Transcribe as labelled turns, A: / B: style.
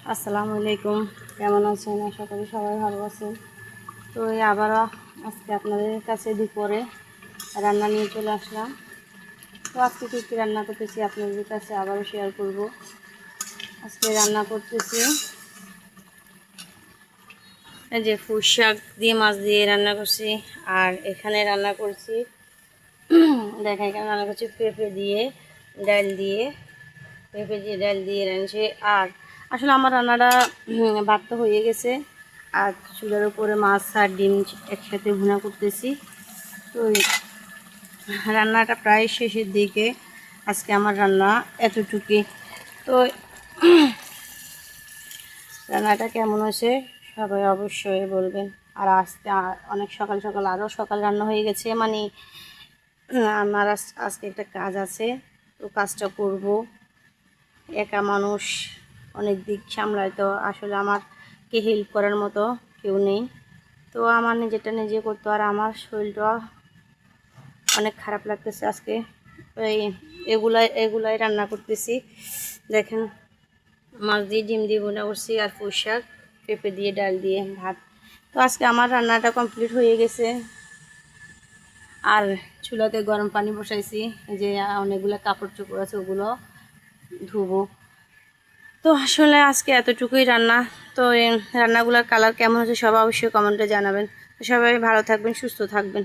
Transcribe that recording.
A: আসসালামু আলাইকুম, কেমন আছেন? আশা করি সবাই ভালো আছেন। তো আবারও আজকে আপনাদের কাছে দুপুরে রান্না নিয়ে চলে আসলাম। তো আজকে কী কী রান্না করতেছি আপনাদের কাছে আবারও শেয়ার করব। আজকে রান্না করতেছি এই যে পুঁই শাক দিয়ে মাছ দিয়ে রান্না করছি। আর এখানে রান্না করছি দেখা এখানে রান্না করছি পেঁপে দিয়ে ডাল দিয়ে রাঁধছি। আর আসলে আমার রান্নাটা ভাত তো হয়ে গেছে, আর চুলার উপরে মাছ আর ডিম একসাথে ভুনা করতেছি। তো রান্নাটা প্রায় শেষের দিকে। আজকে আমার রান্না এতটুকুই। তো রান্নাটা কেমন হয়েছে সবাই অবশ্যই বলবেন। আর আজকে অনেক সকাল সকাল আরও সকাল রান্না হয়ে গেছে, মানে আমার আজকে একটা কাজ আছে, তো কাজটা করব। একা মানুষ, অনেক দিক সামলায়, তো আসলে আমারকে হেল্প করার মতো কেউ নেই। তো আমার নিজেরটা নিজে করতে, আর আমার শরীরটা অনেক খারাপ লাগতেছে আজকে। এই এগুলাই রান্না করতেছি। দেখেন, মাছ দিয়ে ডিম দিয়ে বোনা করছি, আর পুঁই শাক পেঁপে দিয়ে ডাল দিয়ে ভাত। তো আজকে আমার রান্নাটা কমপ্লিট হয়ে গেছে। আর চুলাতে গরম পানি বসাইছি, যে অনেকগুলো কাপড় চোপড় আছে ওগুলো ধুবো। তো আসলে আজকে এতটুকুই রান্না। তো এই রান্নাগুলোর কালার কেমন হচ্ছে সবাই অবশ্যই কমেন্টে জানাবেন। সবাই ভালো থাকবেন, সুস্থ থাকবেন।